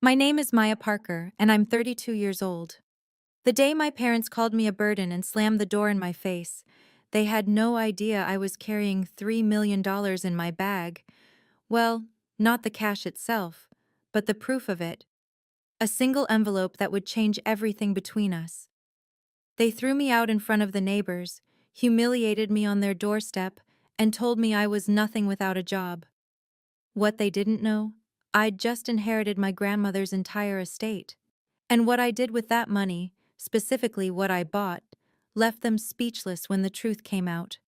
My name is Maya Parker, and I'm 32 years old. The day my parents called me a burden and slammed the door in my face, they had no idea I was carrying $3 million in my bag. Well, not the cash itself, but the proof of it. A single envelope that would change everything between us. They threw me out in front of the neighbors, humiliated me on their doorstep, and told me I was nothing without a job. What they didn't know, I'd just inherited my grandmother's entire estate. And what I did with that money, specifically what I bought, left them speechless when the truth came out.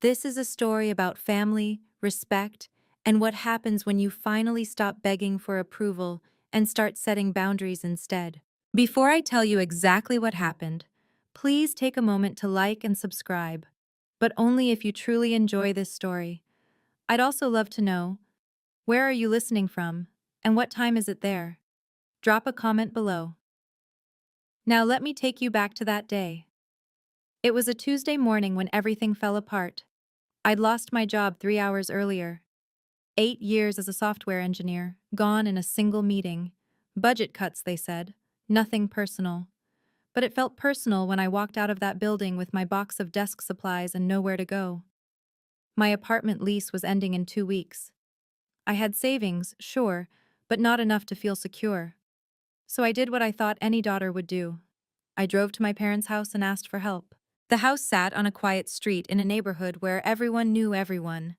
This is a story about family, respect, and what happens when you finally stop begging for approval and start setting boundaries instead. Before I tell you exactly what happened, please take a moment to like and subscribe, but only if you truly enjoy this story. I'd also love to know, where are you listening from, and what time is it there? Drop a comment below. Now let me take you back to that day. It was a Tuesday morning when everything fell apart. I'd lost my job 3 hours earlier. 8 years as a software engineer, gone in a single meeting. Budget cuts, they said. Nothing personal. But it felt personal when I walked out of that building with my box of desk supplies and nowhere to go. My apartment lease was ending in 2 weeks. I had savings, sure, but not enough to feel secure. So I did what I thought any daughter would do. I drove to my parents' house and asked for help. The house sat on a quiet street in a neighborhood where everyone knew everyone.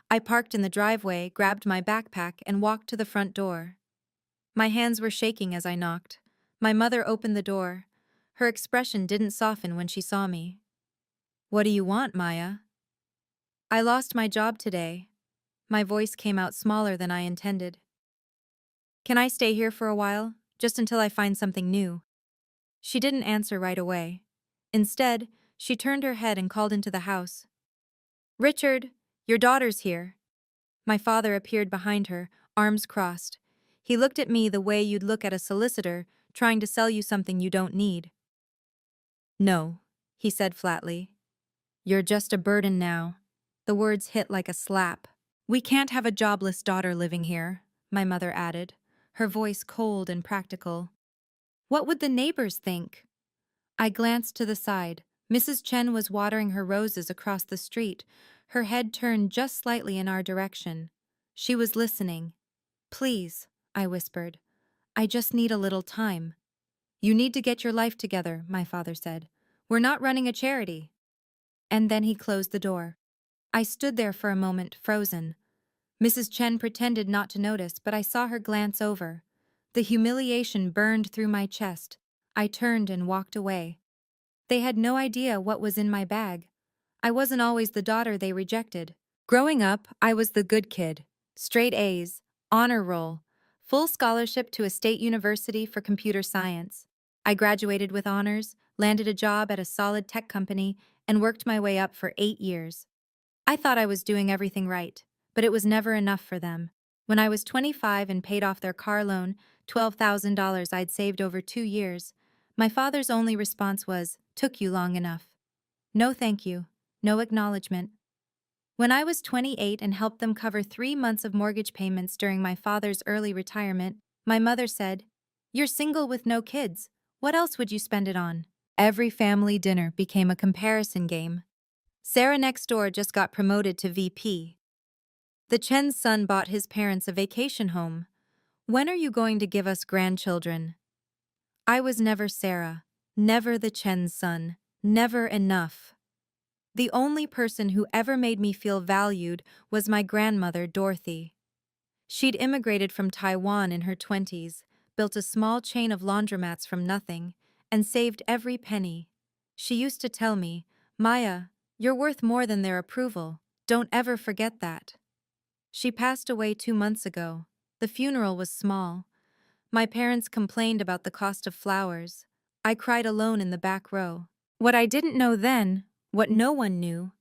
I parked in the driveway, grabbed my backpack, and walked to the front door. My hands were shaking as I knocked. My mother opened the door. Her expression didn't soften when she saw me. "What do you want, Maya?" "I lost my job today." My voice came out smaller than I intended. "Can I stay here for a while, just until I find something new?" She didn't answer right away. Instead, she turned her head and called into the house. "Richard, your daughter's here." My father appeared behind her, arms crossed. He looked at me the way you'd look at a solicitor trying to sell you something you don't need. "No," he said flatly. "You're just a burden now." The words hit like a slap. "We can't have a jobless daughter living here," my mother added, her voice cold and practical. "What would the neighbors think?" I glanced to the side. Mrs. Chen was watering her roses across the street, her head turned just slightly in our direction. She was listening. "Please," I whispered. "I just need a little time." "You need to get your life together," my father said. "We're not running a charity." And then he closed the door. I stood there for a moment, frozen. Mrs. Chen pretended not to notice, but I saw her glance over. The humiliation burned through my chest. I turned and walked away. They had no idea what was in my bag. I wasn't always the daughter they rejected. Growing up, I was the good kid. Straight A's, honor roll, full scholarship to a state university for computer science. I graduated with honors, landed a job at a solid tech company, and worked my way up for 8 years. I thought I was doing everything right, but it was never enough for them. When I was 25 and paid off their car loan, $12,000 I'd saved over 2 years, my father's only response was, "Took you long enough." No thank you, no acknowledgement. When I was 28 and helped them cover 3 months of mortgage payments during my father's early retirement, my mother said, "You're single with no kids. What else would you spend it on?" Every family dinner became a comparison game. Sarah next door just got promoted to VP. The Chen's son bought his parents a vacation home. "When are you going to give us grandchildren?" I was never Sarah, never the Chen's son, never enough. The only person who ever made me feel valued was my grandmother, Dorothy. She'd immigrated from Taiwan in her 20s, built a small chain of laundromats from nothing, and saved every penny. She used to tell me, "Maya, you're worth more than their approval. Don't ever forget that." She passed away 2 months ago. The funeral was small. My parents complained about the cost of flowers. I cried alone in the back row. What I didn't know then, what no one knew,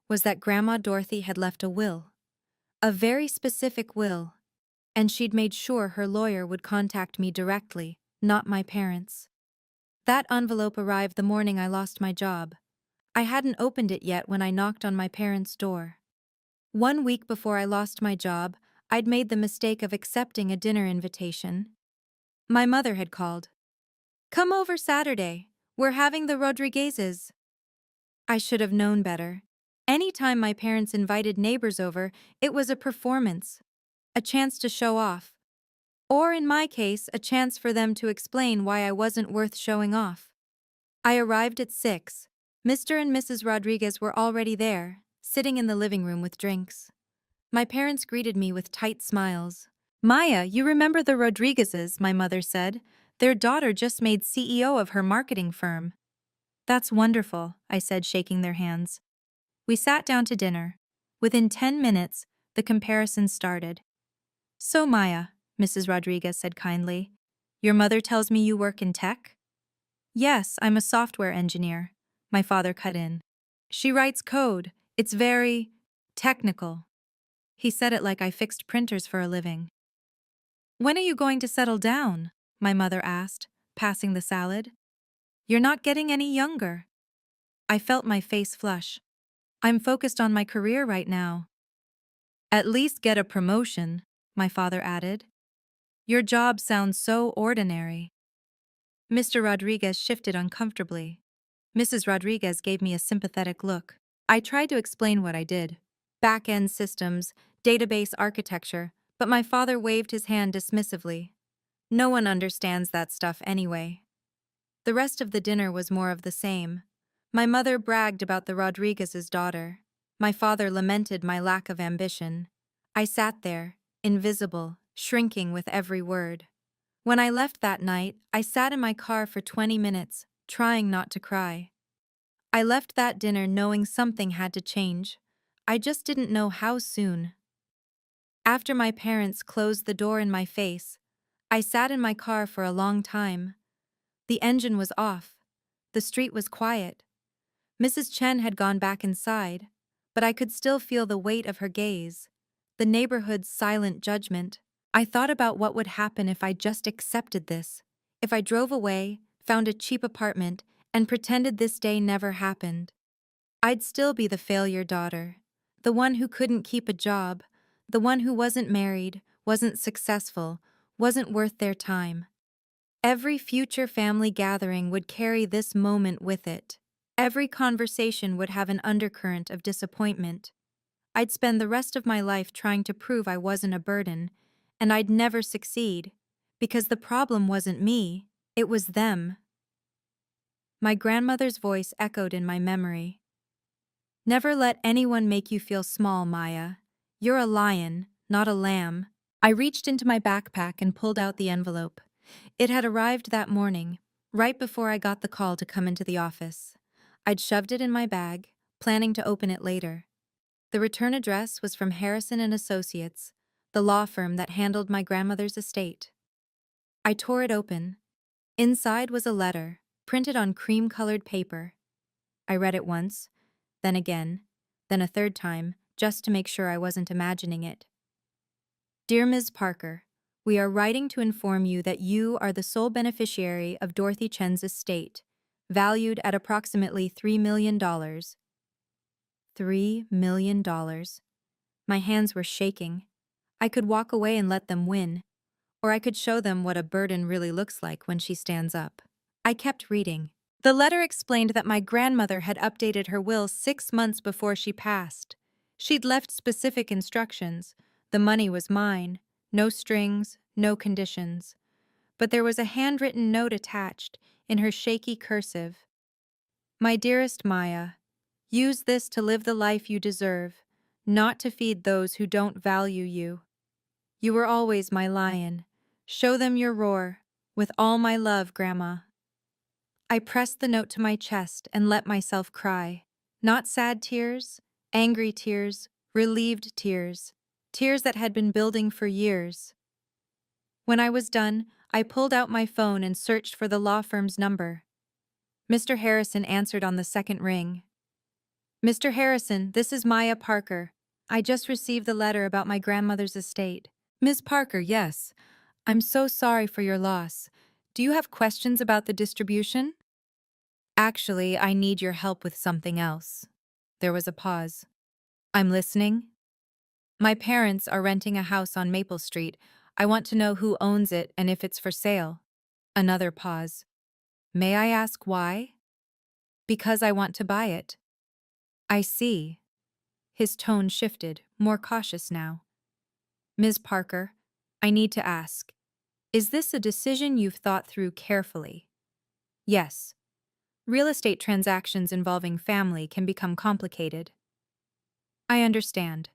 was that Grandma Dorothy had left a will. A very specific will. And she'd made sure her lawyer would contact me directly, not my parents. That envelope arrived the morning I lost my job. I hadn't opened it yet when I knocked on my parents' door. 1 week before I lost my job, I'd made the mistake of accepting a dinner invitation. My mother had called. Come over Saturday. We're having the Rodriguezes. I should have known better. Anytime my parents invited neighbors over, it was a performance, a chance to show off. Or in my case, a chance for them to explain why I wasn't worth showing off. I arrived at 6. Mr. and Mrs. Rodriguez were already there, sitting in the living room with drinks. My parents greeted me with tight smiles. Maya, you remember the Rodriguezes, my mother said. Their daughter just made CEO of her marketing firm. That's wonderful, I said, shaking their hands. We sat down to dinner. Within 10 minutes, the comparison started. So Maya, Mrs. Rodriguez said kindly, your mother tells me you work in tech? Yes, I'm a software engineer, my father cut in. She writes code. It's very technical. He said it like I fixed printers for a living. When are you going to settle down? My mother asked, passing the salad. You're not getting any younger. I felt my face flush. I'm focused on my career right now. At least get a promotion, my father added. Your job sounds so ordinary. Mr. Rodriguez shifted uncomfortably. Mrs. Rodriguez gave me a sympathetic look. I tried to explain what I did. Back-end systems, database architecture, but my father waved his hand dismissively. No one understands that stuff anyway. The rest of the dinner was more of the same. My mother bragged about the Rodriguez's daughter. My father lamented my lack of ambition. I sat there, invisible, shrinking with every word. When I left that night, I sat in my car for 20 minutes, trying not to cry. I left that dinner knowing something had to change. I just didn't know how soon. After my parents closed the door in my face, I sat in my car for a long time. The engine was off. The street was quiet. Mrs. Chen had gone back inside, but I could still feel the weight of her gaze, the neighborhood's silent judgment. I thought about what would happen if I just accepted this, if I drove away, found a cheap apartment, and pretended this day never happened. I'd still be the failure daughter, the one who couldn't keep a job, the one who wasn't married, wasn't successful, wasn't worth their time. Every future family gathering would carry this moment with it. Every conversation would have an undercurrent of disappointment. I'd spend the rest of my life trying to prove I wasn't a burden, and I'd never succeed, because the problem wasn't me, it was them. My grandmother's voice echoed in my memory. Never let anyone make you feel small, Maya. You're a lion, not a lamb. I reached into my backpack and pulled out the envelope. It had arrived that morning, right before I got the call to come into the office. I'd shoved it in my bag, planning to open it later. The return address was from Harrison and Associates, the law firm that handled my grandmother's estate. I tore it open. Inside was a letter, printed on cream-colored paper. I read it once, then again, then a third time, just to make sure I wasn't imagining it. Dear Ms. Parker, we are writing to inform you that you are the sole beneficiary of Dorothy Chen's estate, valued at approximately $3 million. $3 million. My hands were shaking. I could walk away and let them win, or I could show them what a burden really looks like when she stands up. I kept reading. The letter explained that my grandmother had updated her will 6 months before she passed. She'd left specific instructions. The money was mine. No strings, no conditions. But there was a handwritten note attached, in her shaky cursive. My dearest Maya, use this to live the life you deserve, not to feed those who don't value you. You were always my lion. Show them your roar. With all my love, Grandma. I pressed the note to my chest and let myself cry. Not sad tears, angry tears, relieved tears. Tears that had been building for years. When I was done, I pulled out my phone and searched for the law firm's number. Mr. Harrison answered on the second ring. Mr. Harrison, this is Maya Parker. I just received the letter about my grandmother's estate. Ms. Parker, yes. I'm so sorry for your loss. Do you have questions about the distribution? Actually, I need your help with something else. There was a pause. I'm listening. My parents are renting a house on Maple Street. I want to know who owns it and if it's for sale. Another pause. May I ask why? Because I want to buy it. I see. His tone shifted, more cautious now. Ms. Parker, I need to ask, is this a decision you've thought through carefully? Yes. Real estate transactions involving family can become complicated. I understand.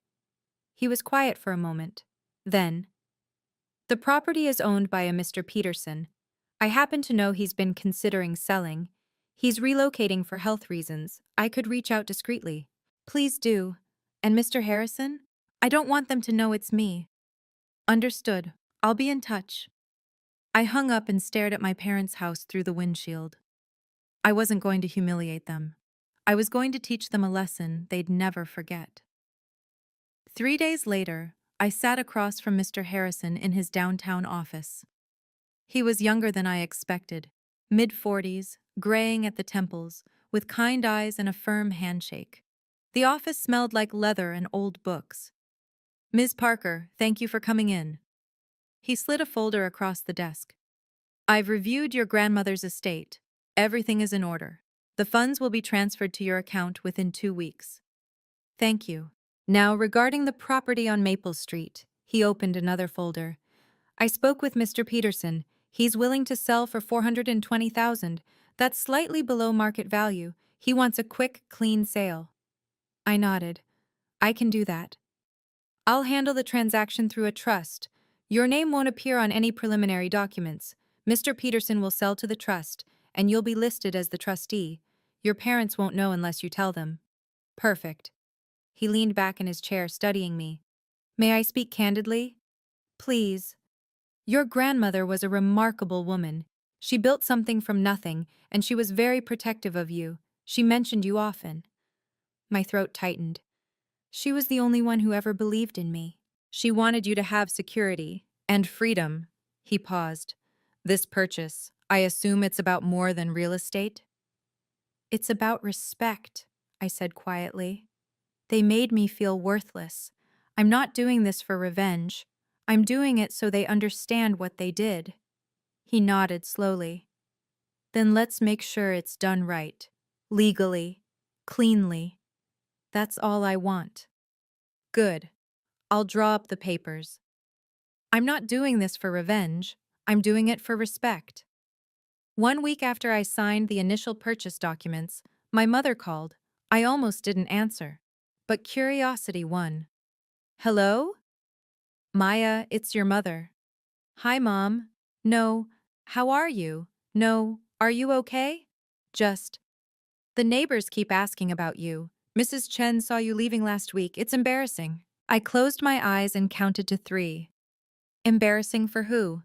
He was quiet for a moment. Then, the property is owned by a Mr. Peterson. I happen to know he's been considering selling. He's relocating for health reasons. I could reach out discreetly. Please do. And Mr. Harrison? I don't want them to know it's me. Understood. I'll be in touch. I hung up and stared at my parents' house through the windshield. I wasn't going to humiliate them. I was going to teach them a lesson they'd never forget. 3 days later, I sat across from Mr. Harrison in his downtown office. He was younger than I expected, mid-40s, graying at the temples, with kind eyes and a firm handshake. The office smelled like leather and old books. Ms. Parker, thank you for coming in. He slid a folder across the desk. I've reviewed your grandmother's estate. Everything is in order. The funds will be transferred to your account within 2 weeks. Thank you. Now, regarding the property on Maple Street, he opened another folder. I spoke with Mr. Peterson. He's willing to sell for $420,000. That's slightly below market value. He wants a quick, clean sale. I nodded. I can do that. I'll handle the transaction through a trust. Your name won't appear on any preliminary documents. Mr. Peterson will sell to the trust, and you'll be listed as the trustee. Your parents won't know unless you tell them. Perfect. He leaned back in his chair, studying me. May I speak candidly? Please. Your grandmother was a remarkable woman. She built something from nothing, and she was very protective of you. She mentioned you often. My throat tightened. She was the only one who ever believed in me. She wanted you to have security and freedom. He paused. This purchase, I assume it's about more than real estate? It's about respect, I said quietly. They made me feel worthless. I'm not doing this for revenge. I'm doing it so they understand what they did. He nodded slowly. Then let's make sure it's done right. Legally. Cleanly. That's all I want. Good. I'll draw up the papers. I'm not doing this for revenge. I'm doing it for respect. 1 week after I signed the initial purchase documents, my mother called. I almost didn't answer. But curiosity won. Hello? Maya, it's your mother. Hi, Mom. No. How are you? No. Are you okay? Just. The neighbors keep asking about you. Mrs. Chen saw you leaving last week. It's embarrassing. I closed my eyes and counted to 3. Embarrassing for who?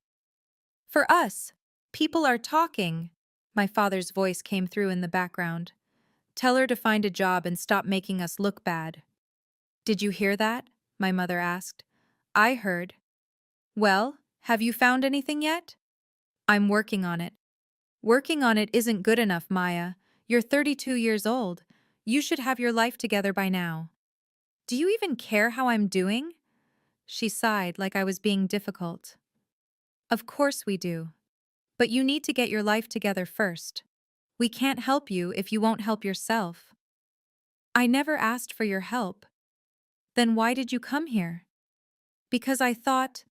For us. People are talking. My father's voice came through in the background. Tell her to find a job and stop making us look bad. Did you hear that? My mother asked. I heard. Well, have you found anything yet? I'm working on it. Working on it isn't good enough, Maya. You're 32 years old. You should have your life together by now. Do you even care how I'm doing? She sighed like I was being difficult. Of course we do. But you need to get your life together first. We can't help you if you won't help yourself. I never asked for your help. Then why did you come here? Because I thought...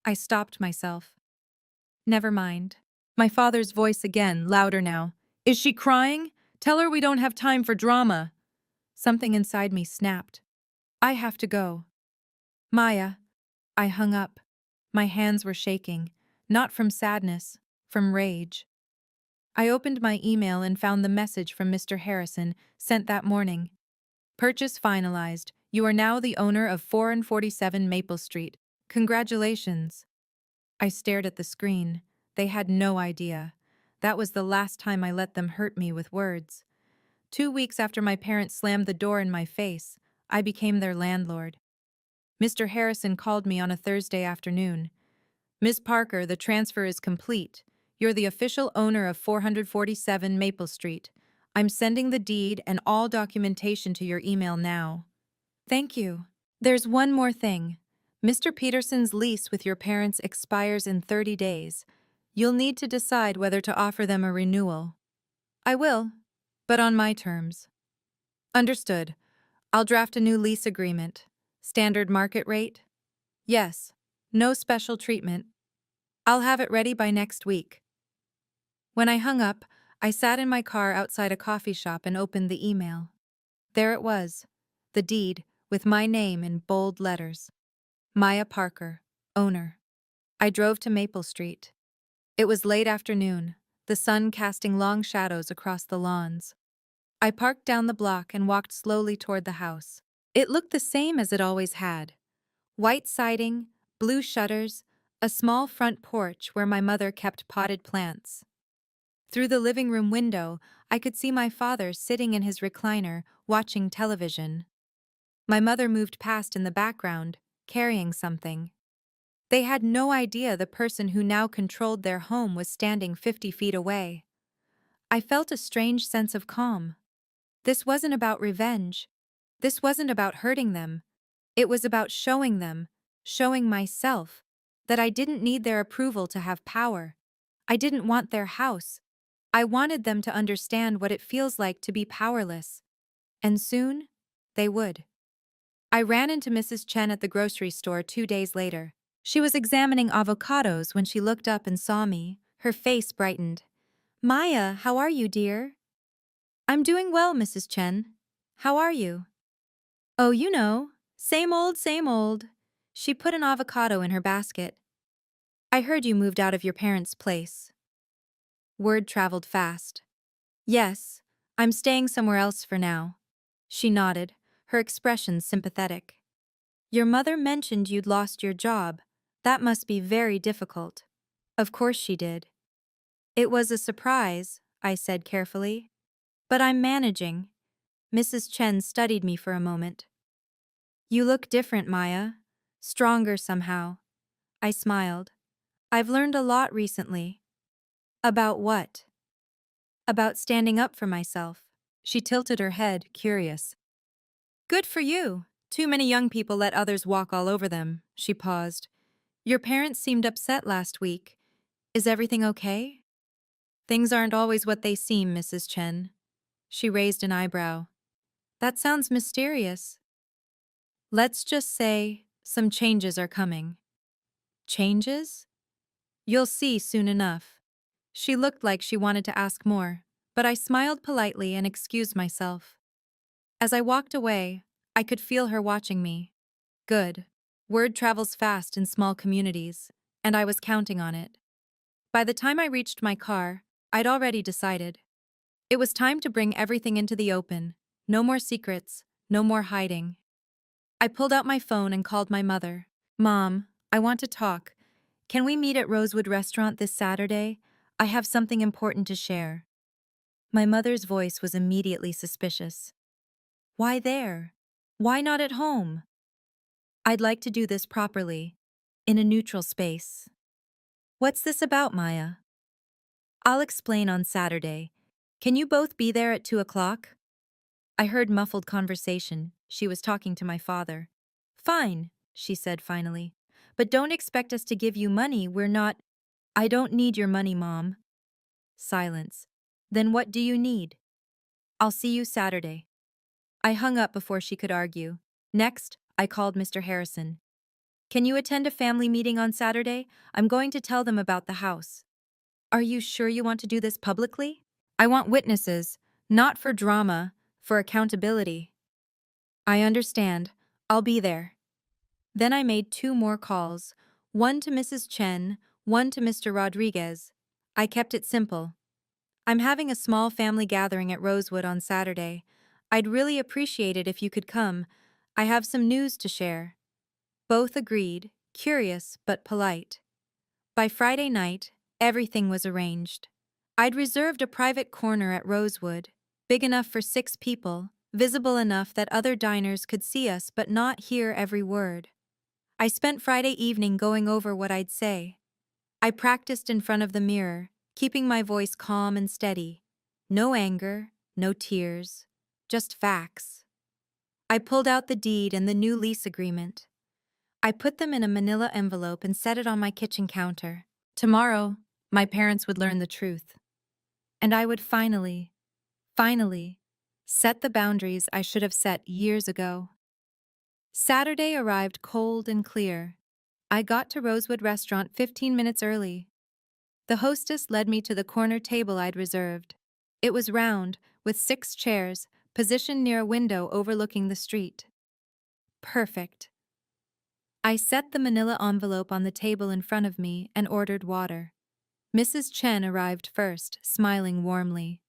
I stopped myself. Never mind. My father's voice again, louder now. Is she crying? Tell her we don't have time for drama. Something inside me snapped. I have to go. Maya. I hung up. My hands were shaking, not from sadness, from rage. I opened my email and found the message from Mr. Harrison, sent that morning. Purchase finalized. You are now the owner of 447 Maple Street. Congratulations. I stared at the screen. They had no idea. That was the last time I let them hurt me with words. 2 weeks after my parents slammed the door in my face, I became their landlord. Mr. Harrison called me on a Thursday afternoon. Miss Parker, the transfer is complete. You're the official owner of 447 Maple Street. I'm sending the deed and all documentation to your email now. Thank you. There's one more thing. Mr. Peterson's lease with your parents expires in 30 days. You'll need to decide whether to offer them a renewal. I will, but on my terms. Understood. I'll draft a new lease agreement. Standard market rate? Yes. No special treatment. I'll have it ready by next week. When I hung up, I sat in my car outside a coffee shop and opened the email. There it was, the deed, with my name in bold letters. Maya Parker, owner. I drove to Maple Street. It was late afternoon, the sun casting long shadows across the lawns. I parked down the block and walked slowly toward the house. It looked the same as it always had. White siding, blue shutters, a small front porch where my mother kept potted plants. Through the living room window, I could see my father sitting in his recliner, watching television. My mother moved past in the background, carrying something. They had no idea the person who now controlled their home was standing 50 feet away. I felt a strange sense of calm. This wasn't about revenge. This wasn't about hurting them. It was about showing them, showing myself, that I didn't need their approval to have power. I didn't want their house. I wanted them to understand what it feels like to be powerless. And soon, they would. I ran into Mrs. Chen at the grocery store 2 days later. She was examining avocados when she looked up and saw me. Her face brightened. Maya, how are you, dear? I'm doing well, Mrs. Chen. How are you? Oh, you know, same old, same old. She put an avocado in her basket. I heard you moved out of your parents' place. Word traveled fast. Yes, I'm staying somewhere else for now. She nodded, her expression sympathetic. Your mother mentioned you'd lost your job. That must be very difficult. Of course she did. It was a surprise, I said carefully. But I'm managing. Mrs. Chen studied me for a moment. You look different, Maya. Stronger somehow. I smiled. I've learned a lot recently. About what? About standing up for myself. She tilted her head, curious. Good for you. Too many young people let others walk all over them. She paused. Your parents seemed upset last week. Is everything okay? Things aren't always what they seem, Mrs. Chen. She raised an eyebrow. That sounds mysterious. Let's just say some changes are coming. Changes? You'll see soon enough. She looked like she wanted to ask more, but I smiled politely and excused myself. As I walked away, I could feel her watching me. Good. Word travels fast in small communities, and I was counting on it. By the time I reached my car, I'd already decided. It was time to bring everything into the open. No more secrets, no more hiding. I pulled out my phone and called my mother. Mom, I want to talk. Can we meet at Rosewood Restaurant this Saturday? I have something important to share. My mother's voice was immediately suspicious. Why there? Why not at home? I'd like to do this properly, in a neutral space. What's this about, Maya? I'll explain on Saturday. Can you both be there at 2 o'clock? I heard muffled conversation. She was talking to my father. Fine, she said finally. But don't expect us to give you money. We're not. I don't need your money, Mom. Silence. Then what do you need? I'll see you Saturday. I hung up before she could argue. Next, I called Mr. Harrison. Can you attend a family meeting on Saturday? I'm going to tell them about the house. Are you sure you want to do this publicly? I want witnesses, not for drama, for accountability. I understand. I'll be there. Then I made 2 more calls, one to Mrs. Chen, one to Mr. Rodriguez. I kept it simple. I'm having a small family gathering at Rosewood on Saturday. I'd really appreciate it if you could come. I have some news to share. Both agreed, curious but polite. By Friday night, everything was arranged. I'd reserved a private corner at Rosewood, big enough for 6 people, visible enough that other diners could see us but not hear every word. I spent Friday evening going over what I'd say. I practiced in front of the mirror, keeping my voice calm and steady. No anger, no tears, just facts. I pulled out the deed and the new lease agreement. I put them in a manila envelope and set it on my kitchen counter. Tomorrow, my parents would learn the truth. And I would finally, set the boundaries I should have set years ago. Saturday arrived cold and clear. I got to Rosewood Restaurant 15 minutes early. The hostess led me to the corner table I'd reserved. It was round, with 6 chairs, positioned near a window overlooking the street. Perfect. I set the manila envelope on the table in front of me and ordered water. Mrs. Chen arrived first, smiling warmly.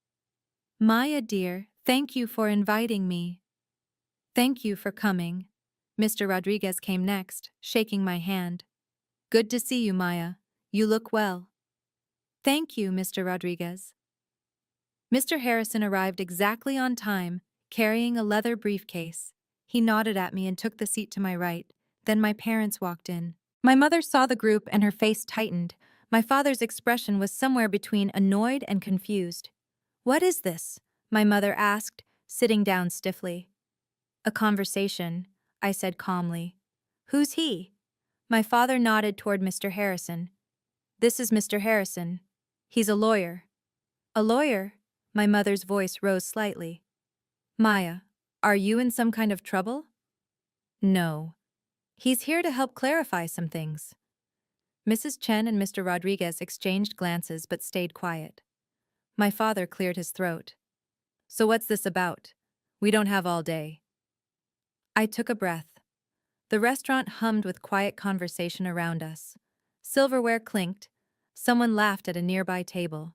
Maya dear, thank you for inviting me. Thank you for coming. Mr. Rodriguez came next, shaking my hand. Good to see you, Maya. You look well. Thank you, Mr. Rodriguez. Mr. Harrison arrived exactly on time, carrying a leather briefcase. He nodded at me and took the seat to my right. Then my parents walked in. My mother saw the group and her face tightened. My father's expression was somewhere between annoyed and confused. What is this? My mother asked, sitting down stiffly. A conversation, I said calmly. Who's he? My father nodded toward Mr. Harrison. This is Mr. Harrison. He's a lawyer. A lawyer? My mother's voice rose slightly. Maya, are you in some kind of trouble? No. He's here to help clarify some things. Mrs. Chen and Mr. Rodriguez exchanged glances but stayed quiet. My father cleared his throat. So what's this about? We don't have all day. I took a breath. The restaurant hummed with quiet conversation around us. Silverware clinked. Someone laughed at a nearby table.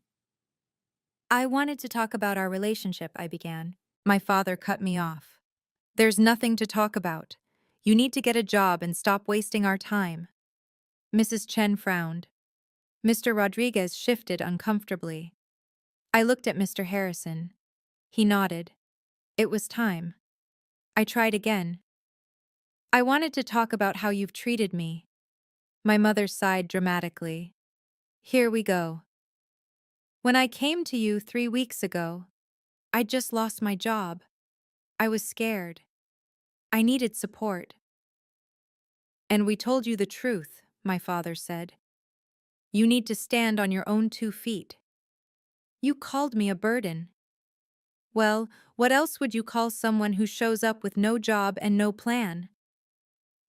I wanted to talk about our relationship, I began. My father cut me off. There's nothing to talk about. You need to get a job and stop wasting our time. Mrs. Chen frowned. Mr. Rodriguez shifted uncomfortably. I looked at Mr. Harrison. He nodded. It was time. I tried again. I wanted to talk about how you've treated me. My mother sighed dramatically. Here we go. When I came to you 3 weeks ago, I'd just lost my job. I was scared. I needed support. And we told you the truth, my father said. You need to stand on your own 2 feet. You called me a burden. Well, what else would you call someone who shows up with no job and no plan?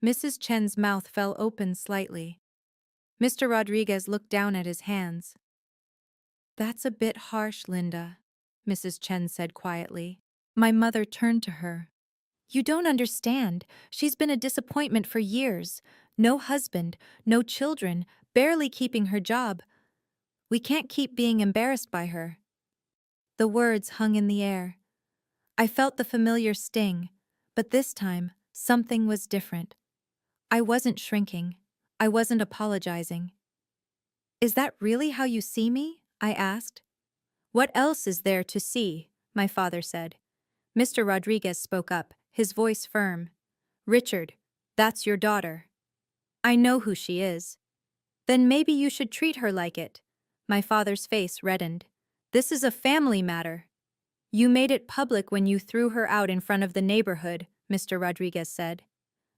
Mrs. Chen's mouth fell open slightly. Mr. Rodriguez looked down at his hands. That's a bit harsh, Linda, Mrs. Chen said quietly. My mother turned to her. You don't understand. She's been a disappointment for years. No husband, no children, barely keeping her job. We can't keep being embarrassed by her. The words hung in the air. I felt the familiar sting, but this time, something was different. I wasn't shrinking. I wasn't apologizing. Is that really how you see me? I asked. What else is there to see? My father said. Mr. Rodriguez spoke up, his voice firm. Richard, that's your daughter. I know who she is. Then maybe you should treat her like it. My father's face reddened. This is a family matter. You made it public when you threw her out in front of the neighborhood, Mr. Rodriguez said.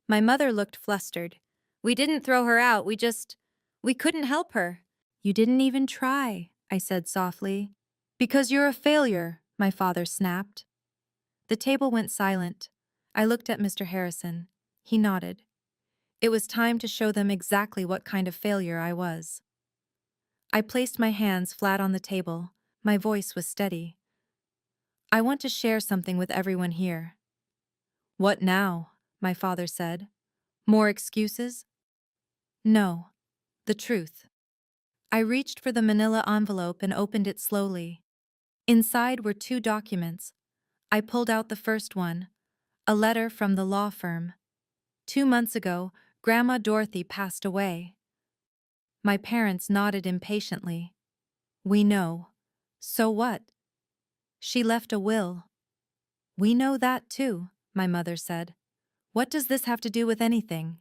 My mother looked flustered. We didn't throw her out, we couldn't help her. You didn't even try, I said softly. Because you're a failure, my father snapped. The table went silent. I looked at Mr. Harrison. He nodded. It was time to show them exactly what kind of failure I was. I placed my hands flat on the table. My voice was steady. I want to share something with everyone here. What now? My father said. More excuses? No. The truth. I reached for the manila envelope and opened it slowly. Inside were 2 documents. I pulled out the first one, a letter from the law firm. 2 months ago, Grandma Dorothy passed away. My parents nodded impatiently. We know. So what? She left a will. We know that too, my mother said. What does this have to do with anything?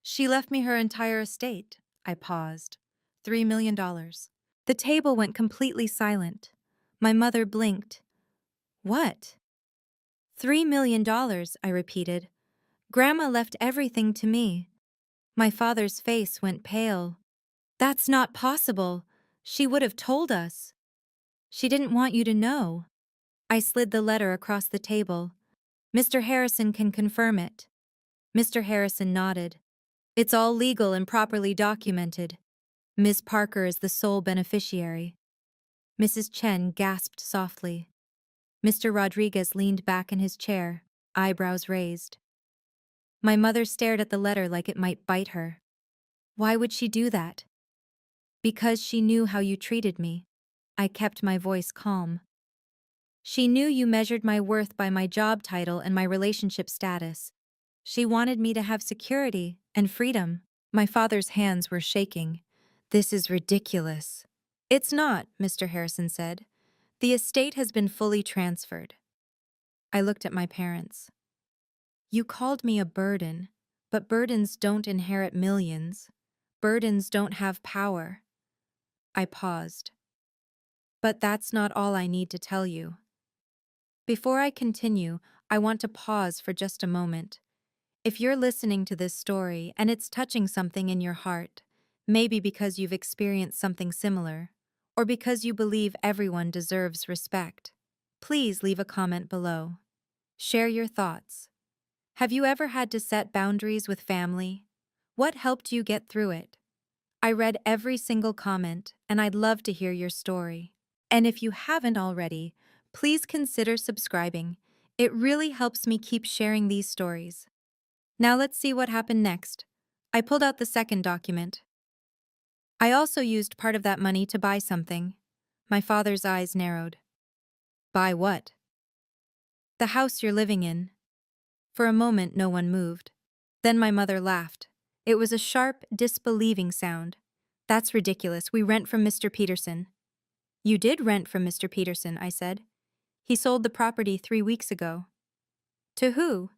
She left me her entire estate. I paused. $3 million. The table went completely silent. My mother blinked. What? $3 million, I repeated. Grandma left everything to me. My father's face went pale. That's not possible. She would have told us. She didn't want you to know. I slid the letter across the table. Mr. Harrison can confirm it. Mr. Harrison nodded. It's all legal and properly documented. Ms. Parker is the sole beneficiary. Mrs. Chen gasped softly. Mr. Rodriguez leaned back in his chair, eyebrows raised. My mother stared at the letter like it might bite her. Why would she do that? Because she knew how you treated me. I kept my voice calm. She knew you measured my worth by my job title and my relationship status. She wanted me to have security and freedom. My father's hands were shaking. This is ridiculous. It's not, Mr. Harrison said. The estate has been fully transferred. I looked at my parents. You called me a burden, but burdens don't inherit millions. Burdens don't have power. I paused. But that's not all I need to tell you. Before I continue, I want to pause for just a moment. If you're listening to this story and it's touching something in your heart, maybe because you've experienced something similar, or because you believe everyone deserves respect, please leave a comment below. Share your thoughts. Have you ever had to set boundaries with family? What helped you get through it? I read every single comment, and I'd love to hear your story. And if you haven't already, please consider subscribing. It really helps me keep sharing these stories. Now let's see what happened next. I pulled out the second document. I also used part of that money to buy something. My father's eyes narrowed. Buy what? The house you're living in. For a moment, no one moved. Then my mother laughed. It was a sharp, disbelieving sound. That's ridiculous. We rent from Mr. Peterson. You did rent from Mr. Peterson, I said. He sold the property 3 weeks ago. To who?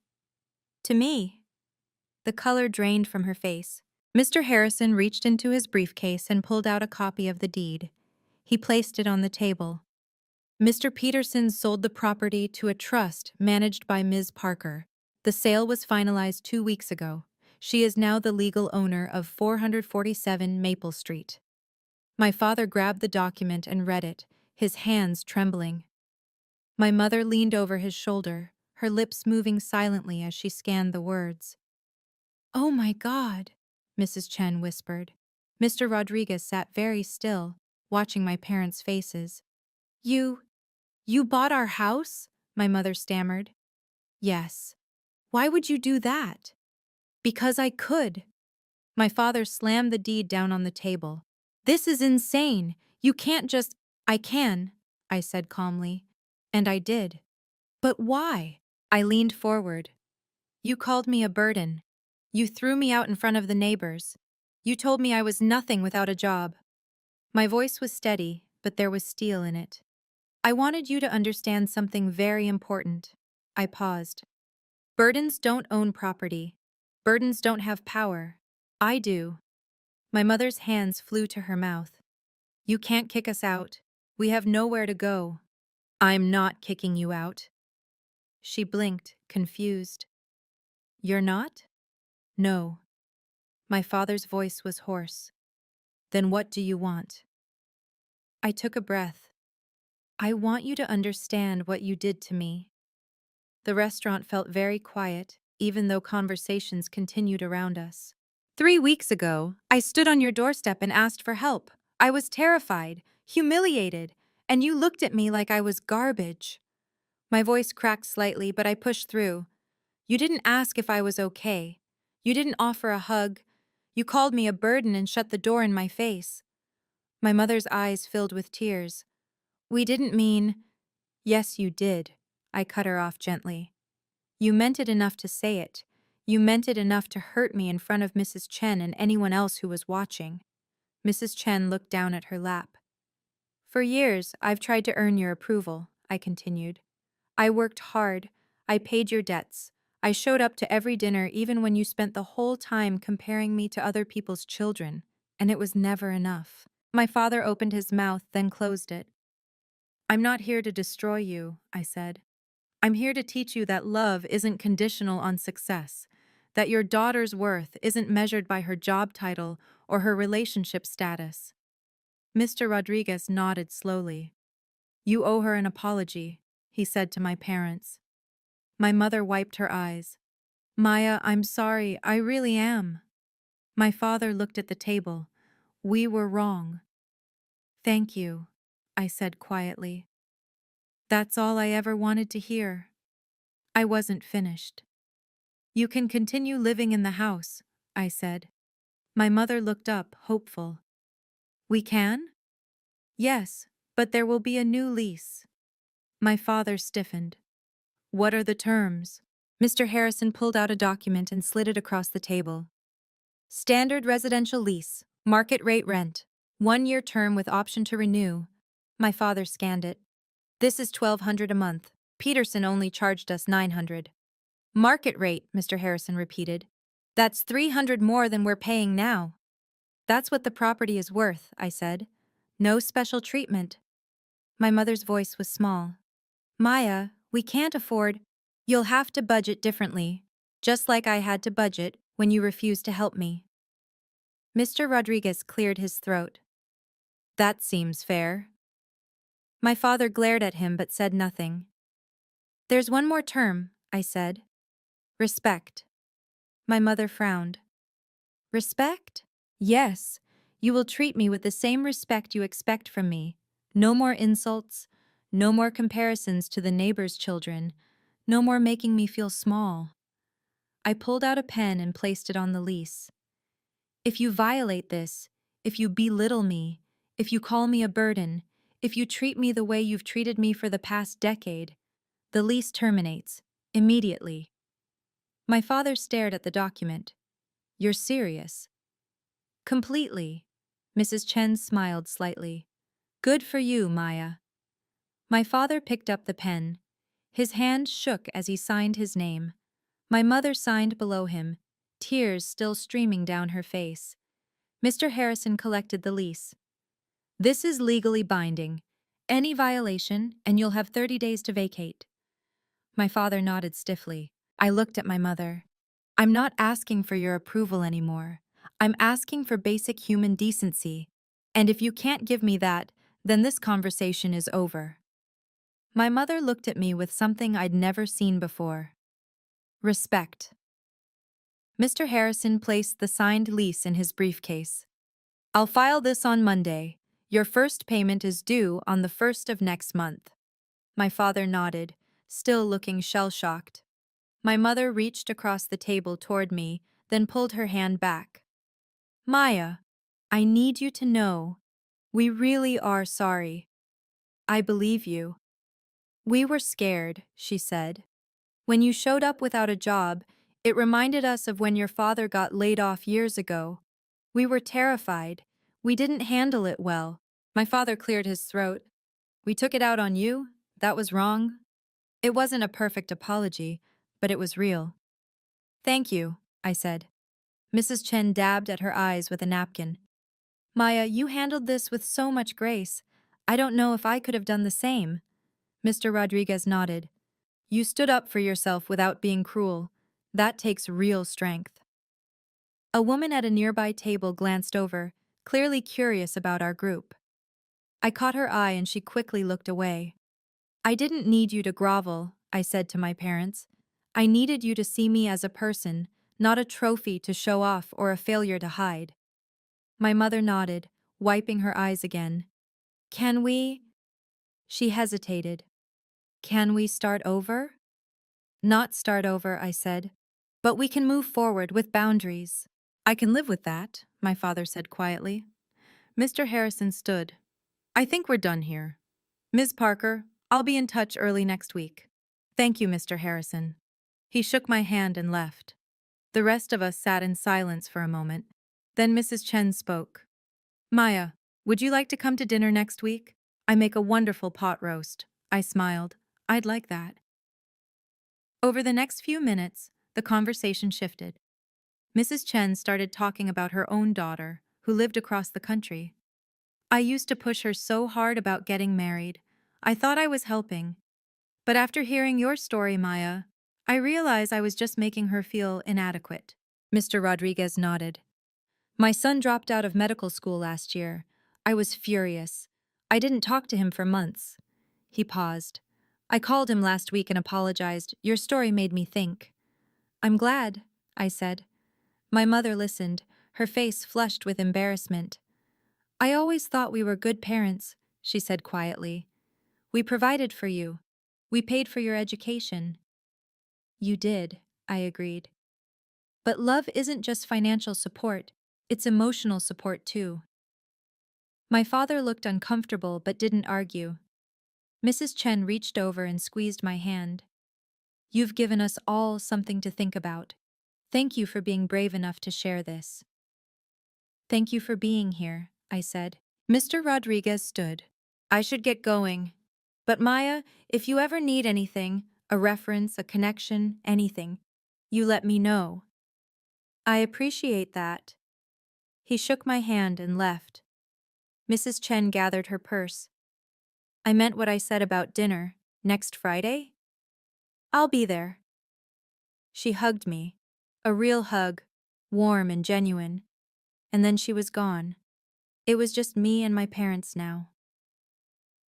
To me. The color drained from her face. Mr. Harrison reached into his briefcase and pulled out a copy of the deed. He placed it on the table. Mr. Peterson sold the property to a trust managed by Ms. Parker. The sale was finalized 2 weeks ago. She is now the legal owner of 447 Maple Street. My father grabbed the document and read it, his hands trembling. My mother leaned over his shoulder, her lips moving silently as she scanned the words. Oh my God, Mrs. Chen whispered. Mr. Rodriguez sat very still, watching my parents' faces. You bought our house? My mother stammered. Yes. Why would you do that? Because I could. My father slammed the deed down on the table. This is insane. You can't just— I can, I said calmly. And I did. But why? I leaned forward. You called me a burden. You threw me out in front of the neighbors. You told me I was nothing without a job. My voice was steady, but there was steel in it. I wanted you to understand something very important. I paused. Burdens don't own property. Burdens don't have power. I do. My mother's hands flew to her mouth. You can't kick us out. We have nowhere to go. I'm not kicking you out. She blinked, confused. You're not? No. My father's voice was hoarse. Then what do you want? I took a breath. I want you to understand what you did to me. The restaurant felt very quiet, even though conversations continued around us. 3 weeks ago, I stood on your doorstep and asked for help. I was terrified, humiliated, and you looked at me like I was garbage. My voice cracked slightly, but I pushed through. You didn't ask if I was okay. You didn't offer a hug. You called me a burden and shut the door in my face. My mother's eyes filled with tears. We didn't mean— Yes, you did. I cut her off gently. You meant it enough to say it. You meant it enough to hurt me in front of Mrs. Chen and anyone else who was watching. Mrs. Chen looked down at her lap. For years, I've tried to earn your approval, I continued. I worked hard. I paid your debts. I showed up to every dinner even when you spent the whole time comparing me to other people's children, and it was never enough. My father opened his mouth, then closed it. I'm not here to destroy you, I said. I'm here to teach you that love isn't conditional on success, that your daughter's worth isn't measured by her job title or her relationship status. Mr. Rodriguez nodded slowly. You owe her an apology, he said to my parents. My mother wiped her eyes. Maya, I'm sorry, I really am. My father looked at the table. We were wrong. Thank you, I said quietly. That's all I ever wanted to hear. I wasn't finished. You can continue living in the house, I said. My mother looked up, hopeful. We can? Yes, but there will be a new lease. My father stiffened. What are the terms? Mr. Harrison pulled out a document and slid it across the table. Standard residential lease, market rate rent, 1-year term with option to renew. My father scanned it. This is $1,200 a month. Peterson only charged us $900. Market rate, Mr. Harrison repeated. That's $300 more than we're paying now. That's what the property is worth, I said. No special treatment. My mother's voice was small. Maya, we can't afford. You'll have to budget differently, just like I had to budget when you refused to help me. Mr. Rodriguez cleared his throat. That seems fair. My father glared at him but said nothing. There's one more term, I said. Respect. My mother frowned. Respect? Yes. You will treat me with the same respect you expect from me. No more insults, no more comparisons to the neighbor's children, no more making me feel small. I pulled out a pen and placed it on the lease. If you violate this, if you belittle me, if you call me a burden, if you treat me the way you've treated me for the past decade, the lease terminates, immediately. My father stared at the document. You're serious? Completely. Mrs. Chen smiled slightly. Good for you, Maya. My father picked up the pen. His hand shook as he signed his name. My mother signed below him, tears still streaming down her face. Mr. Harrison collected the lease. This is legally binding. Any violation, and you'll have 30 days to vacate. My father nodded stiffly. I looked at my mother. I'm not asking for your approval anymore. I'm asking for basic human decency. And if you can't give me that, then this conversation is over. My mother looked at me with something I'd never seen before. Respect. Mr. Harrison placed the signed lease in his briefcase. I'll file this on Monday. Your first payment is due on the 1st of next month. My father nodded, still looking shell-shocked. My mother reached across the table toward me, then pulled her hand back. Maya, I need you to know, we really are sorry. I believe you. We were scared, she said. When you showed up without a job, it reminded us of when your father got laid off years ago. We were terrified. We didn't handle it well. My father cleared his throat. We took it out on you? That was wrong? It wasn't a perfect apology, but it was real. Thank you, I said. Mrs. Chen dabbed at her eyes with a napkin. Maya, you handled this with so much grace. I don't know if I could have done the same. Mr. Rodriguez nodded. You stood up for yourself without being cruel. That takes real strength. A woman at a nearby table glanced over, clearly curious about our group. I caught her eye and she quickly looked away. I didn't need you to grovel, I said to my parents. I needed you to see me as a person, not a trophy to show off or a failure to hide. My mother nodded, wiping her eyes again. Can we? She hesitated. Can we start over? Not start over, I said. But we can move forward with boundaries. I can live with that, my father said quietly. Mr. Harrison stood. I think we're done here. Ms. Parker, I'll be in touch early next week. Thank you, Mr. Harrison. He shook my hand and left. The rest of us sat in silence for a moment. Then Mrs. Chen spoke. Maya, would you like to come to dinner next week? I make a wonderful pot roast. I smiled. I'd like that. Over the next few minutes, the conversation shifted. Mrs. Chen started talking about her own daughter, who lived across the country. I used to push her so hard about getting married. I thought I was helping. But after hearing your story, Maya, I realize I was just making her feel inadequate. Mr. Rodriguez nodded. My son dropped out of medical school last year. I was furious. I didn't talk to him for months. He paused. I called him last week and apologized. Your story made me think. I'm glad, I said. My mother listened, her face flushed with embarrassment. I always thought we were good parents, she said quietly. We provided for you. We paid for your education. You did, I agreed. But love isn't just financial support, it's emotional support too. My father looked uncomfortable but didn't argue. Mrs. Chen reached over and squeezed my hand. You've given us all something to think about. Thank you for being brave enough to share this. Thank you for being here, I said. Mr. Rodriguez stood. I should get going. But Maya, if you ever need anything, a reference, a connection, anything, you let me know. I appreciate that. He shook my hand and left. Mrs. Chen gathered her purse. I meant what I said about dinner. Next Friday? I'll be there. She hugged me. A real hug, warm and genuine. And then she was gone. It was just me and my parents now.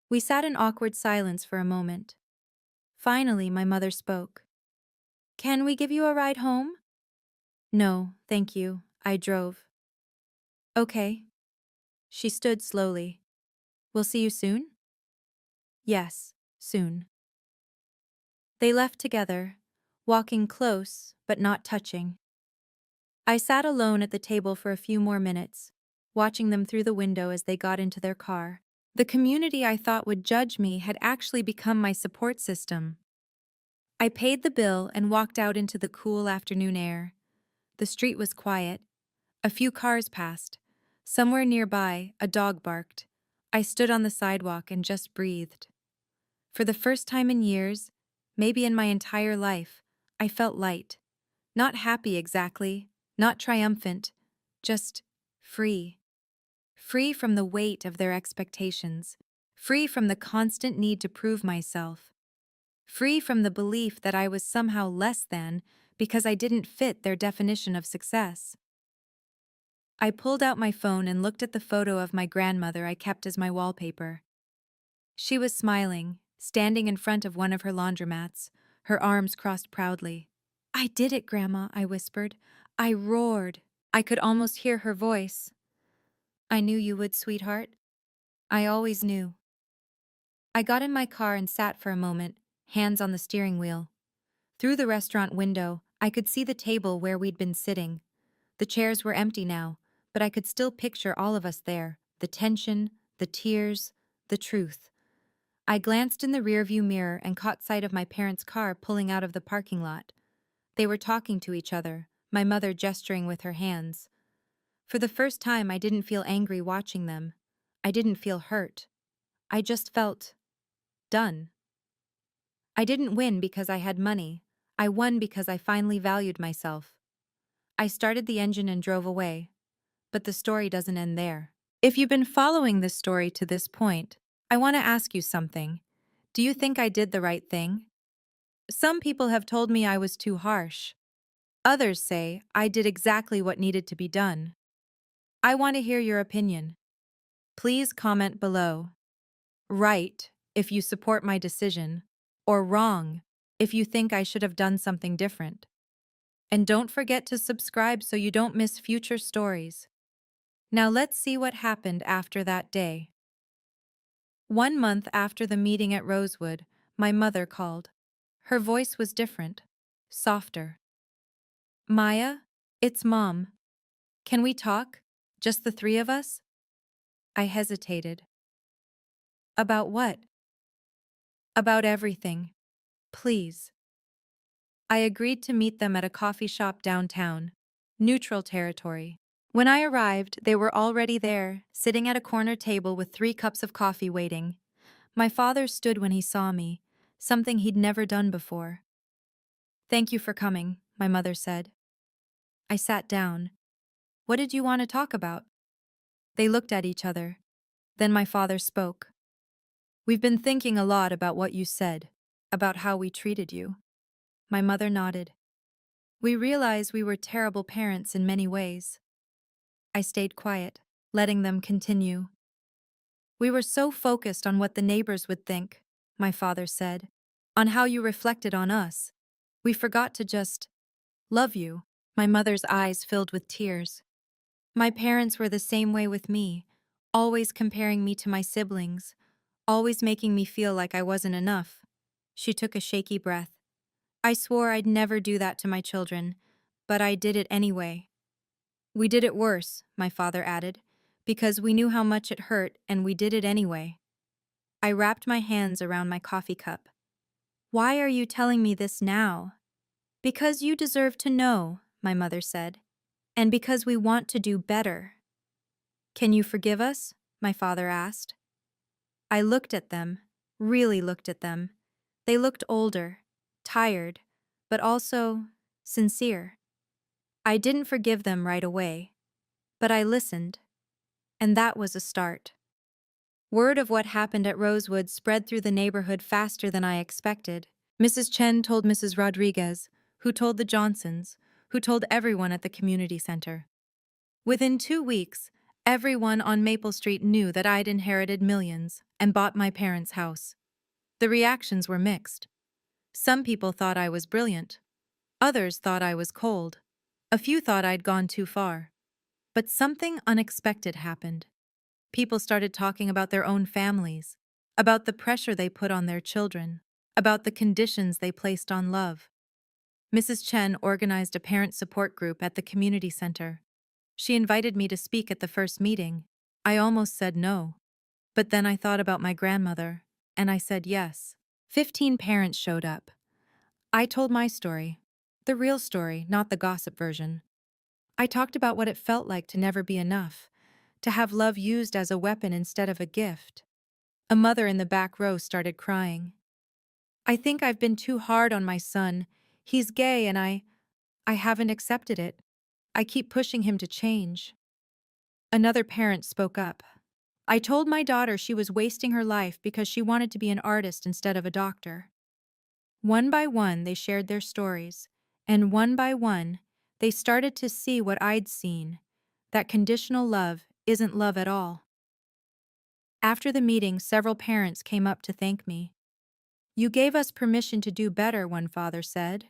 We sat in awkward silence for a moment. Finally, my mother spoke. Can we give you a ride home? No, thank you. I drove. Okay. She stood slowly. We'll see you soon? Yes, soon. They left together, walking close but not touching. I sat alone at the table for a few more minutes, watching them through the window as they got into their car. The community I thought would judge me had actually become my support system. I paid the bill and walked out into the cool afternoon air. The street was quiet. A few cars passed. Somewhere nearby, a dog barked. I stood on the sidewalk and just breathed. For the first time in years, maybe in my entire life, I felt light. Not happy exactly, not triumphant, just free. Free from the weight of their expectations. Free from the constant need to prove myself. Free from the belief that I was somehow less than because I didn't fit their definition of success. I pulled out my phone and looked at the photo of my grandmother I kept as my wallpaper. She was smiling, standing in front of one of her laundromats, her arms crossed proudly. I did it, Grandma, I whispered. I roared. I could almost hear her voice. I knew you would, sweetheart. I always knew. I got in my car and sat for a moment, hands on the steering wheel. Through the restaurant window, I could see the table where we'd been sitting. The chairs were empty now, but I could still picture all of us there, the tension, the tears, the truth. I glanced in the rearview mirror and caught sight of my parents' car pulling out of the parking lot. They were talking to each other, my mother gesturing with her hands. For the first time, I didn't feel angry watching them. I didn't feel hurt. I just felt done. I didn't win because I had money. I won because I finally valued myself. I started the engine and drove away. But the story doesn't end there. If you've been following this story to this point, I want to ask you something. Do you think I did the right thing? Some people have told me I was too harsh. Others say I did exactly what needed to be done. I want to hear your opinion. Please comment below. Right if you support my decision, or wrong if you think I should have done something different. And don't forget to subscribe so you don't miss future stories. Now let's see what happened after that day. 1 month after the meeting at Rosewood, my mother called. Her voice was different, softer. Maya, it's Mom. Can we talk? Just the three of us? I hesitated. About what? About everything. Please. I agreed to meet them at a coffee shop downtown, neutral territory. When I arrived, they were already there, sitting at a corner table with 3 cups of coffee waiting. My father stood when he saw me, something he'd never done before. Thank you for coming, my mother said. I sat down. What did you want to talk about? They looked at each other. Then my father spoke. We've been thinking a lot about what you said, about how we treated you. My mother nodded. We realized we were terrible parents in many ways. I stayed quiet, letting them continue. We were so focused on what the neighbors would think, my father said, on how you reflected on us. We forgot to just love you. My mother's eyes filled with tears. My parents were the same way with me, always comparing me to my siblings, always making me feel like I wasn't enough. She took a shaky breath. I swore I'd never do that to my children, but I did it anyway. We did it worse, my father added, because we knew how much it hurt and we did it anyway. I wrapped my hands around my coffee cup. Why are you telling me this now? Because you deserve to know, my mother said, and because we want to do better. Can you forgive us? My father asked. I looked at them, really looked at them. They looked older, tired, but also sincere. I didn't forgive them right away, but I listened, and that was a start. Word of what happened at Rosewood spread through the neighborhood faster than I expected. Mrs. Chen told Mrs. Rodriguez, who told the Johnsons, who told everyone at the community center. Within 2 weeks, everyone on Maple Street knew that I'd inherited millions and bought my parents' house. The reactions were mixed. Some people thought I was brilliant. Others thought I was cold. A few thought I'd gone too far. But something unexpected happened. People started talking about their own families, about the pressure they put on their children, about the conditions they placed on love. Mrs. Chen organized a parent support group at the community center. She invited me to speak at the first meeting. I almost said no. But then I thought about my grandmother, and I said yes. 15 parents showed up. I told my story, the real story, not the gossip version. I talked about what it felt like to never be enough, to have love used as a weapon instead of a gift. A mother in the back row started crying. I think I've been too hard on my son. He's gay and I haven't accepted it. I keep pushing him to change. Another parent spoke up. I told my daughter she was wasting her life because she wanted to be an artist instead of a doctor. One by one, they shared their stories, and one by one, they started to see what I'd seen, that conditional love isn't love at all. After the meeting, several parents came up to thank me. You gave us permission to do better, one father said.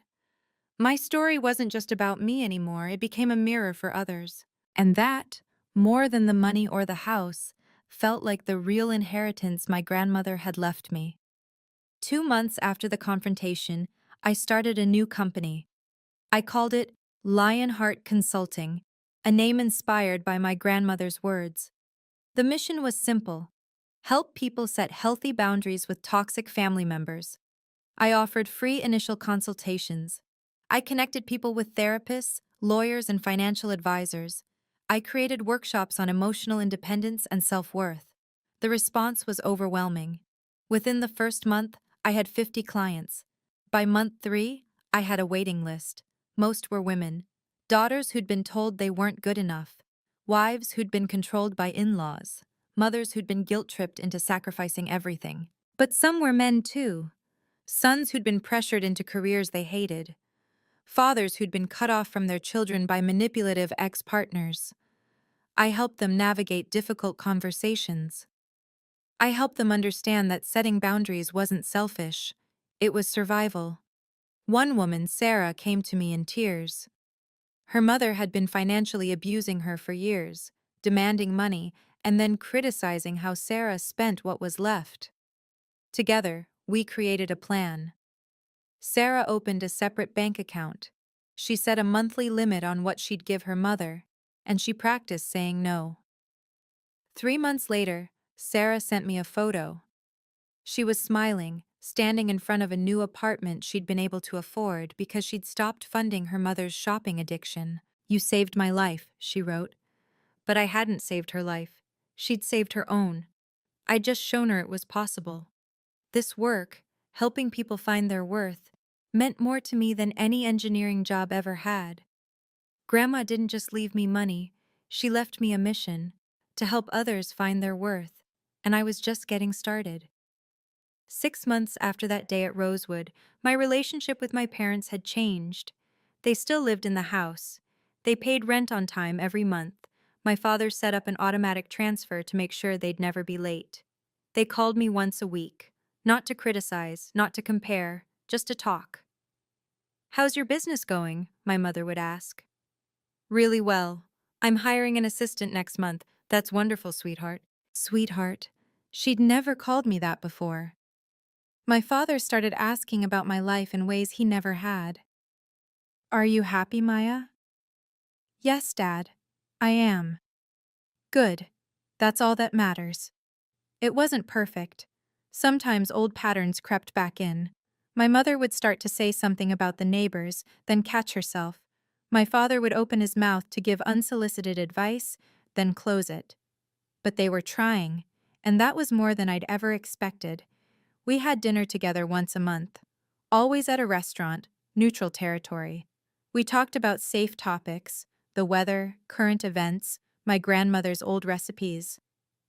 My story wasn't just about me anymore, it became a mirror for others. And that, more than the money or the house, felt like the real inheritance my grandmother had left me. 2 months after the confrontation, I started a new company. I called it Lionheart Consulting, a name inspired by my grandmother's words. The mission was simple: help people set healthy boundaries with toxic family members. I offered free initial consultations. I connected people with therapists, lawyers, and financial advisors. I created workshops on emotional independence and self-worth. The response was overwhelming. Within the first month, I had 50 clients. By month 3, I had a waiting list. Most were women, daughters who'd been told they weren't good enough, wives who'd been controlled by in-laws, mothers who'd been guilt-tripped into sacrificing everything. But some were men too. Sons who'd been pressured into careers they hated. Fathers who'd been cut off from their children by manipulative ex-partners. I helped them navigate difficult conversations. I helped them understand that setting boundaries wasn't selfish. It was survival. One woman, Sarah, came to me in tears. Her mother had been financially abusing her for years, demanding money, and then criticizing how Sarah spent what was left. Together, we created a plan. Sarah opened a separate bank account. She set a monthly limit on what she'd give her mother, and she practiced saying no. 3 months later, Sarah sent me a photo. She was smiling, standing in front of a new apartment she'd been able to afford because she'd stopped funding her mother's shopping addiction. You saved my life, she wrote. But I hadn't saved her life. She'd saved her own. I'd just shown her it was possible. This work, helping people find their worth, meant more to me than any engineering job ever had. Grandma didn't just leave me money, she left me a mission to help others find their worth, and I was just getting started. 6 months after that day at Rosewood, my relationship with my parents had changed. They still lived in the house. They paid rent on time every month. My father set up an automatic transfer to make sure they'd never be late. They called me once a week. Not to criticize, not to compare, just to talk. "How's your business going?" my mother would ask. "Really well. I'm hiring an assistant next month. That's wonderful, sweetheart." Sweetheart. She'd never called me that before. My father started asking about my life in ways he never had. "Are you happy, Maya?" "Yes, Dad. I am." "Good. That's all that matters." It wasn't perfect. Sometimes old patterns crept back in. My mother would start to say something about the neighbors, then catch herself. My father would open his mouth to give unsolicited advice, then close it. But they were trying, and that was more than I'd ever expected. We had dinner together once a month, always at a restaurant, neutral territory. We talked about safe topics, the weather, current events, my grandmother's old recipes.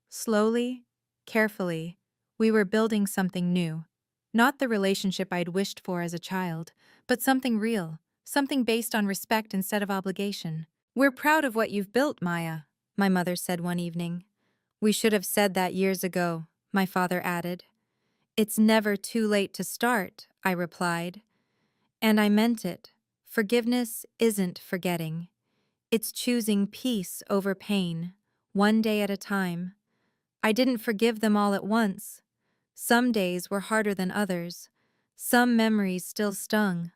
Slowly, carefully, we were building something new. Not the relationship I'd wished for as a child, but something real, something based on respect instead of obligation. "We're proud of what you've built, Maya," my mother said one evening. "We should have said that years ago," my father added. "It's never too late to start," I replied. And I meant it. Forgiveness isn't forgetting. It's choosing peace over pain, one day at a time. I didn't forgive them all at once. Some days were harder than others. Some memories still stung.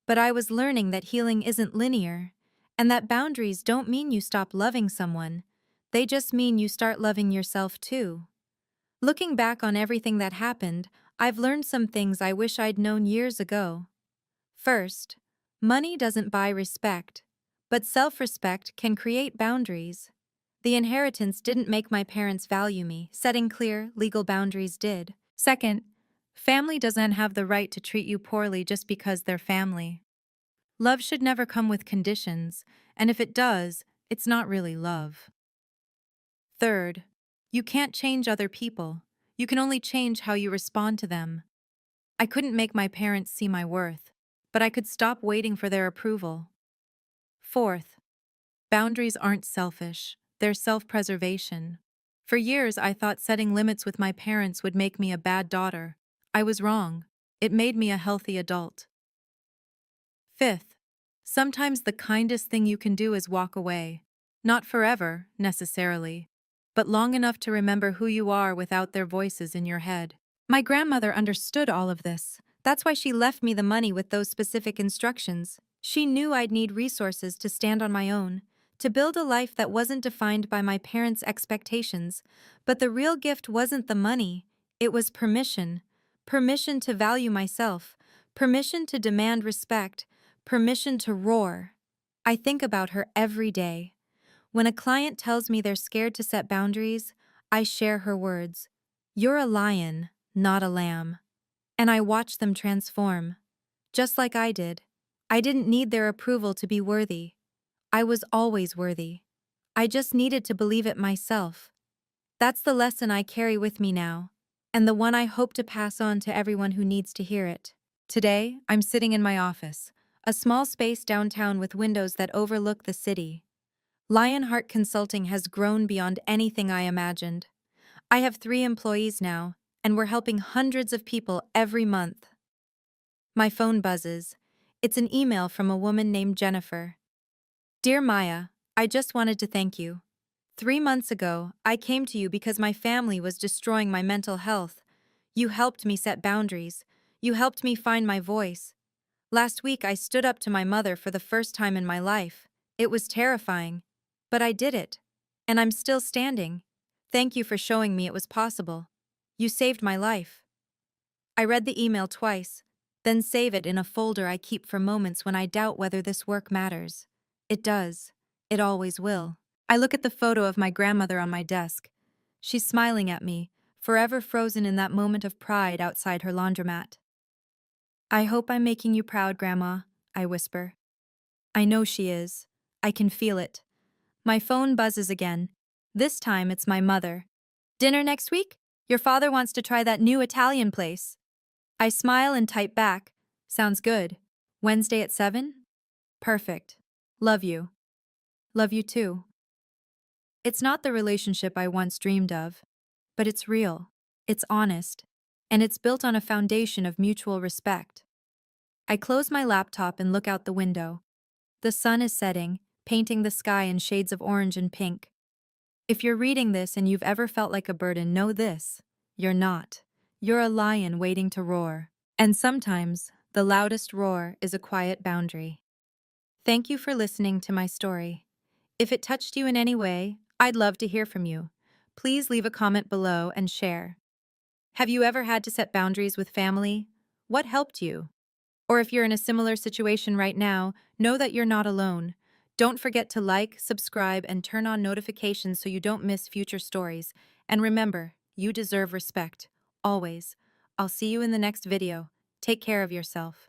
But I was learning that healing isn't linear, and that boundaries don't mean you stop loving someone. They just mean you start loving yourself too. Looking back on everything that happened, I've learned some things I wish I'd known years ago. First, money doesn't buy respect, but self-respect can create boundaries. The inheritance didn't make my parents value me. Setting clear, legal boundaries did. Second, family doesn't have the right to treat you poorly just because they're family. Love should never come with conditions, and if it does, it's not really love. Third, you can't change other people. You can only change how you respond to them. I couldn't make my parents see my worth, but I could stop waiting for their approval. Fourth, boundaries aren't selfish, they're self-preservation. For years, I thought setting limits with my parents would make me a bad daughter. I was wrong. It made me a healthy adult. Fifth, sometimes the kindest thing you can do is walk away. Not forever, necessarily, but long enough to remember who you are without their voices in your head. My grandmother understood all of this. That's why she left me the money with those specific instructions. She knew I'd need resources to stand on my own, to build a life that wasn't defined by my parents' expectations. But the real gift wasn't the money, it was permission. Permission to value myself, permission to demand respect, permission to roar. I think about her every day. When a client tells me they're scared to set boundaries, I share her words. "You're a lion, not a lamb." And I watch them transform. Just like I did. I didn't need their approval to be worthy. I was always worthy. I just needed to believe it myself. That's the lesson I carry with me now, and the one I hope to pass on to everyone who needs to hear it. Today, I'm sitting in my office, a small space downtown with windows that overlook the city. Lionheart Consulting has grown beyond anything I imagined. I have 3 employees now, and we're helping hundreds of people every month. My phone buzzes. It's an email from a woman named Jennifer. "Dear Maya, I just wanted to thank you. 3 months ago, I came to you because my family was destroying my mental health. You helped me set boundaries. You helped me find my voice. Last week, I stood up to my mother for the first time in my life. It was terrifying, but I did it. And I'm still standing. Thank you for showing me it was possible. You saved my life." I read the email twice, then save it in a folder I keep for moments when I doubt whether this work matters. It does. It always will. I look at the photo of my grandmother on my desk. She's smiling at me, forever frozen in that moment of pride outside her laundromat. "I hope I'm making you proud, Grandma," I whisper. I know she is. I can feel it. My phone buzzes again. This time it's my mother. "Dinner next week?" Your father wants to try that new Italian place. I smile and type back. Sounds good. Wednesday at 7? Perfect. Love you. Love you too. It's not the relationship I once dreamed of, but it's real, it's honest, and it's built on a foundation of mutual respect. I close my laptop and look out the window. The sun is setting, painting the sky in shades of orange and pink. If you're reading this and you've ever felt like a burden, know this: you're not. You're a lion waiting to roar. And sometimes, the loudest roar is a quiet boundary. Thank you for listening to my story. If it touched you in any way, I'd love to hear from you. Please leave a comment below and share. Have you ever had to set boundaries with family? What helped you? Or if you're in a similar situation right now, know that you're not alone. Don't forget to like, subscribe, and turn on notifications so you don't miss future stories. And remember, you deserve respect. Always. I'll see you in the next video. Take care of yourself.